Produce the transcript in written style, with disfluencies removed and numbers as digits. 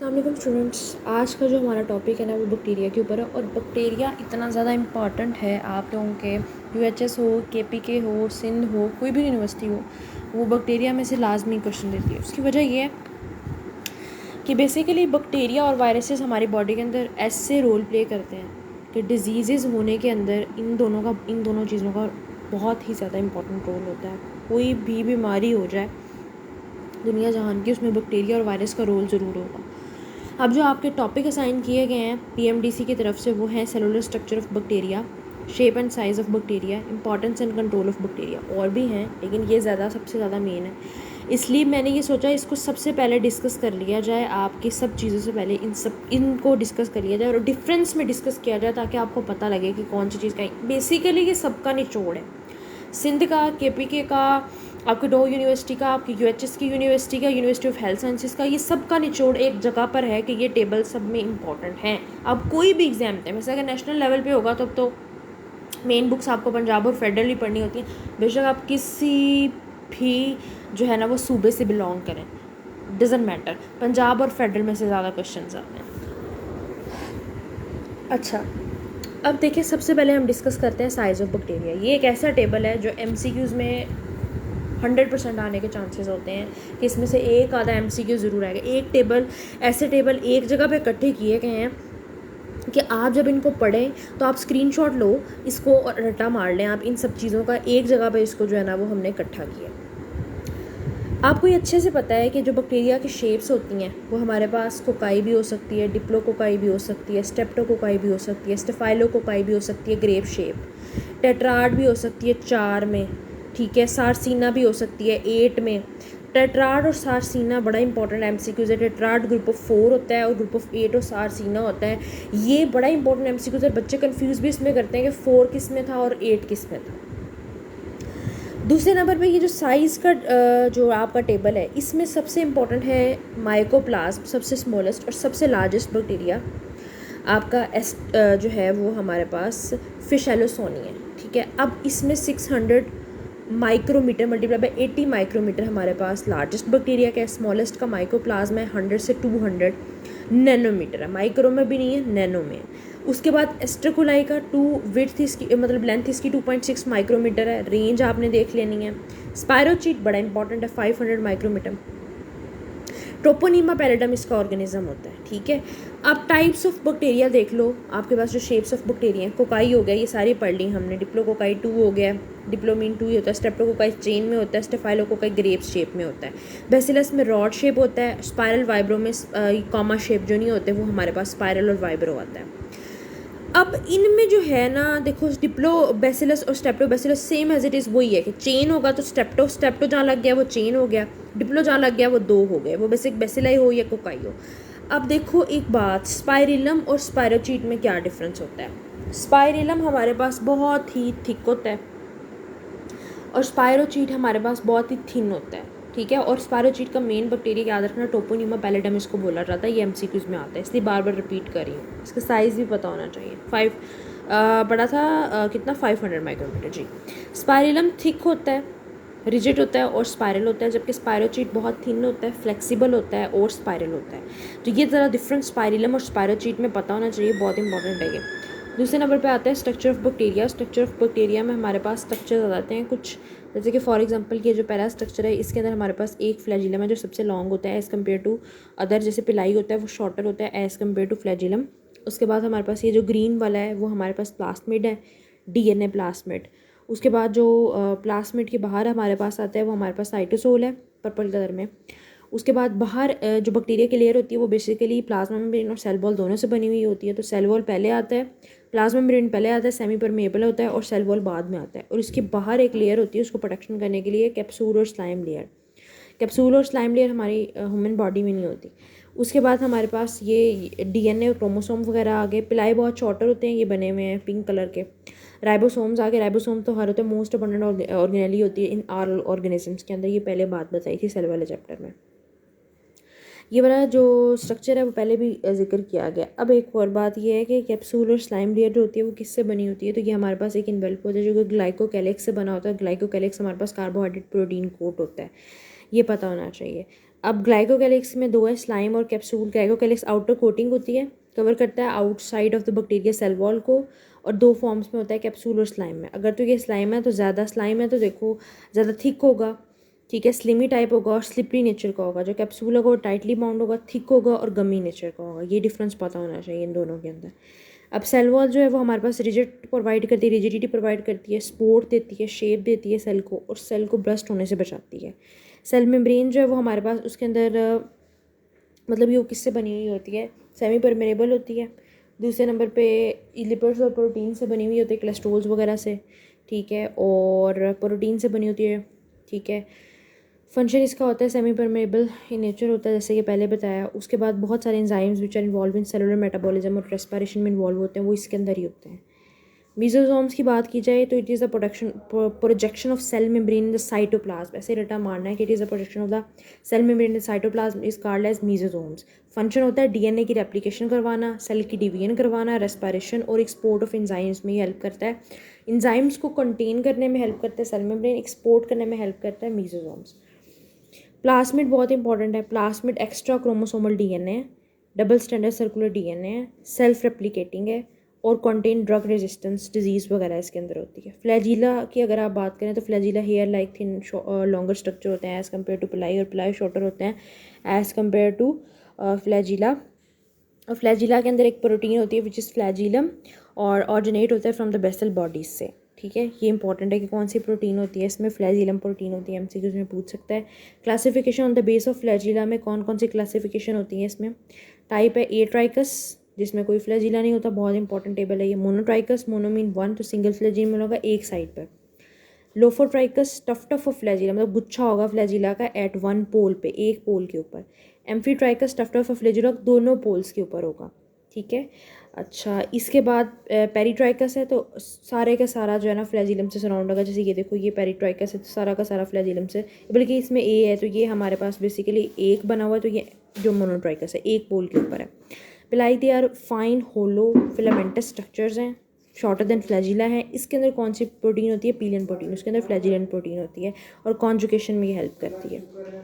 अस्सलाम स्टूडेंट्स, आज का जो हमारा टॉपिक है ना वो बैक्टीरिया के ऊपर है। और बैक्टीरिया इतना ज़्यादा इम्पॉर्टेंट है आप लोगों के यूएचएस हो, केपीके हो, सिंध हो, कोई भी यूनिवर्सिटी हो, वो बैक्टीरिया में से लाजमी क्वेश्चन देती है। उसकी वजह ये है कि बेसिकली बैक्टीरिया और वायरसेस हमारी बॉडी के अंदर ऐसे रोल प्ले करते हैं कि डिजीज़ होने के अंदर इन दोनों चीज़ों का बहुत ही ज़्यादा इम्पॉर्टेंट रोल होता है। कोई भी बीमारी हो जाए दुनिया जहान की, उसमें बैक्टीरिया और वायरस का रोल ज़रूर होगा। अब जो आपके टॉपिक असाइन किए गए हैं पीएमडीसी की तरफ से वो हैं cellular structure of bacteria, shape and size of bacteria, importance and control of bacteria. और भी हैं लेकिन ये सबसे ज़्यादा मेन है, इसलिए मैंने ये सोचा इसको सबसे पहले डिस्कस कर लिया जाए। आपकी सब चीज़ों से पहले इनको डिस्कस कर लिया जाए और डिफरेंस में डिस्कस किया जाए ताकि आपको पता लगे कि कौन सी चीज़ का बेसिकली ये सबका निचोड़ है। सिंध का, केपीके का, आपकी डो यूनिवर्सिटी का, आपकी यूएचएस की यूनिवर्सिटी का, यूनिवर्सिटी ऑफ हेल्थ साइंसेस का, ये सब का निचोड़ एक जगह पर है कि ये टेबल सब में इंपॉर्टेंट हैं। अब कोई भी एग्जाम है, वैसे अगर नेशनल लेवल पे होगा तब तो मेन बुक्स आपको पंजाब और फेडरल ही पढ़नी होती हैं। बेशक आप किसी भी जो है ना वो सूबे से बिलोंग करें, डजेंट मैटर, पंजाब और फेडरल में से ज़्यादा क्वेश्चन आते हैं। अच्छा, अब देखिए सबसे पहले हम डिस्कस करते हैं साइज़ ऑफ बैक्टीरिया। ये एक ऐसा टेबल है जो एमसीक्यूज़ में 100% आने के चांसेस होते हैं कि इसमें से एक आधा एमसीक्यू ज़रूर आएगा। ऐसे टेबल एक जगह पे इकट्ठे किए गए हैं कि आप जब इनको पढ़ें तो आप स्क्रीनशॉट लो इसको और रट्टा मार लें आप इन सब चीज़ों का, एक जगह पे इसको जो है ना वो हमने इकट्ठा किया। आपको ये अच्छे से पता है कि जो बैक्टीरिया की शेप्स होती हैं वो हमारे पास कोकाई भी हो सकती है, डिप्लोकोकाई भी हो सकती है, स्टेप्टोकोकाई भी हो सकती है, स्टेफाइलोकोकाई भी हो सकती है, ग्रेप शेप, टेट्राड भी हो सकती है 4 में, ठीक है, सारसीना भी हो सकती है 8 में। टेट्राड और सारसीना बड़ा इंपॉर्टेंट एमसीक्यूज है। टेट्राड ग्रुप ऑफ 4 होता है और ग्रुप ऑफ 8 और सारसीना होता है। ये बड़ा इंपॉर्टेंट एमसीक्यूज है, बच्चे कंफ्यूज भी इसमें करते हैं कि 4 किस में था और 8 किस में था। दूसरे नंबर पे ये जो साइज़ का जो आपका टेबल है इसमें सबसे इम्पोर्टेंट है माइकोप्लाज्म, सबसे स्मॉलेस्ट और सबसे लार्जेस्ट बैक्टीरिया आपका जो है वो हमारे पास फिशेलोसोनी है, ठीक है। अब इसमें 600 माइक्रोमीटर मल्टीप्लाई बाय 80 माइक्रोमीटर हमारे पास लार्जेस्ट बैक्टीरिया का है। स्मॉलेस्ट का माइकोप्लाज्म है 100 से 200 नैनोमीटर है, माइक्रो में भी नहीं है, नैनो में है। उसके बाद एस्ट्रोकोलाई का विड्थ इसकी मतलब लेंथ इसकी 2.6 माइक्रोमीटर है, रेंज आपने देख लेनी है। स्पायरोचीट बड़ा इंपॉर्टेंट है 500 माइक्रोमीटर। ट्रोपोनीमा पैलेडम इसका ऑर्गेनिज्म होता है, ठीक है। अब टाइप्स ऑफ बैक्टीरिया देख लो, आपके पास जो शेप्स ऑफ बैक्टीरिया हैं, कोकाई हो गया, ये सारी पढ़ ली हमने, डिप्लोकोकाई 2 हो गया, डिप्लोमीन 2 ही होता है, स्टेप्टोकोकाई चेन में होता है, स्टेफाइलोकोकाई ग्रेप शेप में होता है, बेसिलस में रॉड शेप होता है, स्पायरल वाइब्रो में कॉमा शेप जो नहीं होते वो हमारे पास स्पायरल और वाइब्रो आता है। अब इनमें जो है ना देखो डिप्लो बेसिलस और strepto bacillus same as it is वही है कि चेन होगा तो स्टेप्टो जहाँ लग गया वो चेन हो गया, डिप्लो जहाँ लग गया वो 2 हो गए, वो बेसिक बेसिलाई हो या कोकाई हो। अब देखो एक बात, स्पाइरिलम और स्पायरोचीट में क्या डिफरेंस होता है। स्पाइरिलम हमारे पास बहुत ही थिक होता है और स्पायरोचीट हमारे पास बहुत ही थिन होता है, ठीक है। और स्पायरोचीट का मेन बैक्टीरिया याद रखना ट्रोपोनीमा पैलेडम इसको बोला जाता है। ये एमसीक्यूज में आता है इसलिए बार बार रिपीट कर रही हूँ। इसका साइज़ भी पता होना चाहिए। बड़ा था कितना 500 माइक्रोमीटर जी। स्पाइरिलम थिक होता है, रिजिड होता है और स्पायरल होता है, जबकि स्पायरोचीट बहुत थिन होता है, फ्लेक्सिबल होता है और स्पायरल होता है। तो ये ज़रा डिफरेंस स्पाइरिलम और स्पायरोचीट में पता होना चाहिए, बहुत इंपॉर्टेंट है ये। दूसरे नंबर पे आता है structure of bacteria. Structure of bacteria में हमारे पास स्ट्रक्चर आ जाते हैं कुछ, जैसे कि फॉर एग्जांपल ये जो पहला स्ट्रक्चर है इसके अंदर हमारे पास एक फ्लैजिलम है जो सबसे लॉन्ग होता है एज़ कम्पेयर टू अदर, जैसे पिलाई होता है वो शॉर्टर होता है एज़ कम्पेयर टू फ्लैजिलम। उसके बाद हमारे पास ये जो ग्रीन वाला है वो हमारे पास प्लास्मिड है, डीएनए प्लास्मिड। उसके बाद जो प्लास्मिड के बाहर हमारे पास आता है वो हमारे पास साइटोसोल है पर्पल कलर में। उसके बाद बाहर जो बैक्टीरिया की लेयर होती है वो बेसिकली प्लाज्मा मेम्ब्रेन और सेल वॉल दोनों से बनी हुई होती है। तो सेल वॉल पहले आता है, प्लाज्मा मेम्ब्रेन पहले आता है, सेमी परमेबल होता है और सेल वॉल बाद में आता है। और इसके बाहर एक लेयर होती है उसको प्रोटेक्शन करने के लिए, कैप्सूल और स्लाइम लेयर। कैप्सूल और स्लाइम लेयर हमारी ह्यूमन बॉडी में नहीं होती। उसके बाद हमारे पास ये डीएनए और क्रोमोसोम वगैरह आ गए। पिलाई बहुत शॉर्टर होते हैं, ये बने हुए हैं पिंक कलर के। राइबोसोम्स आ गए। राइबोसोम तो हर होते हैं, मोस्ट अबंडेंट ऑर्गेनेली होती है इन आर ऑर्गेनिजम्स के अंदर। ये पहले बात बताई थी सेल वाले चैप्टर में। ये वाला जो स्ट्रक्चर है वो पहले भी जिक्र किया गया। अब एक और बात ये है कि कैप्सूल और स्लाइम लेयर जो होती है वो किससे बनी होती है, तो ये हमारे पास एक इन्वेल्प होता है जो कि ग्लाइकोकैलिक्स से बना होता है। ग्लाइकोकैलिक्स हमारे पास कार्बोहाइड्रेट प्रोटीन कोट होता है, ये पता होना चाहिए। अब ग्लाइकोकैलिक्स में दो है, स्लाइम और कैप्सूल। ग्लाइकोकैलिक्स आउटर कोटिंग होती है, कवर करता है outside of the bacteria cell wall को, और दो फॉर्म्स में होता है, कैप्सूल और स्लाइम में। अगर तो ये स्लाइम है तो ज़्यादा स्लाइम है तो देखो ज़्यादा थिक होगा, ठीक है, स्लिमी टाइप होगा और स्लिपरी नेचर का होगा। जो कैप्सूल होगा वो टाइटली बाउंड होगा, थिक होगा और गमी नेचर का होगा। ये डिफरेंस पता होना चाहिए इन दोनों के अंदर। अब सेल वॉल जो है वो हमारे पास रिजिड प्रोवाइड करती है, रिजिडिटी प्रोवाइड करती है, सपोर्ट देती है, शेप देती है सेल को, और सेल को ब्रस्ट होने से बचाती है। सेल मेम्ब्रेन जो है वो हमारे पास उसके अंदर मतलब ये किससे बनी हुई होती है, सेमी परमेरेबल होती है। दूसरे नंबर पे लिपिड्स और प्रोटीन से बनी हुई होती है, कोलेस्ट्रॉल्स वगैरह से, ठीक है, और प्रोटीन से बनी होती है, ठीक है। फंक्शन इसका होता है सेमी परमेबल इन नेचर होता है, जैसे कि पहले बताया। उसके बाद बहुत सारे enzymes which are involve in cellular metabolism और रेस्पिरेशन में इन्वॉल्व होते हैं, वो इसके अंदर ही होते हैं। मीजोसोम्स की बात की जाए तो it is the projection of cell membrane in the cytoplasm. ऐसे रटा मारना है कि it is the projection of the cell membrane in the cytoplasm is called as mesosomes. Function होता है डीएनए की रेप्लिकेशन करवाना, सेल की डिवीजन करवाना, रेस्पिरेशन और एक्सपोर्ट ऑफ एंजाइम्स में हेल्प करता है। एंजाइम्स को कंटेन करने में हेल्प करता है सेल मेम्ब्रेन, एक्सपोर्ट करने में हेल्प करता है मीजोसोम्स। प्लास्मिड बहुत इंपॉर्टेंट है। प्लास्मिड एक्स्ट्रा क्रोमोसोमल डीएनए है, डबल स्टैंडर्ड सर्कुलर डीएनए है, सेल्फ रेप्लिकेटिंग है और कंटेन ड्रग रेजिस्टेंस डिजीज़ वगैरह इसके अंदर होती है। फ्लैजिला की अगर आप बात करें तो flagella hair like thin longer structure होते हैं एज़ कम्पेयर टू पिलाई, और पिलाई शॉर्टर होते हैं एज़ कम्पेयर टू फ्लैजिला। और फ्लैजिला के अंदर एक प्रोटीन होती है विच इज़ फ्लैजिलम, और ऑरिजिनेट होता है फ्रॉम द बेसल बॉडीज से, ठीक है। ये इंपॉर्टेंट है कि कौन सी प्रोटीन होती है, इसमें फ्लैजिलम प्रोटीन होती है, एमसीक्यूज़ में पूछ सकता है। Classification on the base of flagella में कौन कौन सी क्लासिफिकेशन होती है इसमें। टाइप है एट्राइकस, जिसमें कोई फ्लैजिला नहीं होता, बहुत इंपॉर्टेंट टेबल है ये। मोनोट्राइकस, मोनो मीन वन, तो सिंगल फ्लैजिला में होगा एक साइड पर। लोफोट्राइकस, टफ ऑफ फ्लैजिला, मतलब गुच्छा होगा फ्लैजिला का एट वन पोल पे, एक पोल के ऊपर। एम्फीट्राइकस, टफ ऑफ फ्लैजिला दोनों पोल्स के ऊपर होगा, ठीक है। अच्छा, इसके बाद पेरीट्राइकस है, तो सारे का सारा जो है ना फ्लैजिलम से सराउंड होगा। जैसे ये देखो, ये पेरीट्राइकस है तो सारा का सारा फ्लैजिलम से, बल्कि इसमें ए है तो ये हमारे पास बेसिकली एक बना हुआ है, तो ये जो मोनोट्राइकस है एक पोल के ऊपर है। Pili they are fine hollow filamentous structures हैं, शॉर्टर देन फ्लैजिला है। इसके अंदर कौन सी प्रोटीन होती है, पीलियन प्रोटीन, उसके अंदर फ्लैजिलन प्रोटीन होती है और कॉन्जुगेशन में ये हेल्प करती है।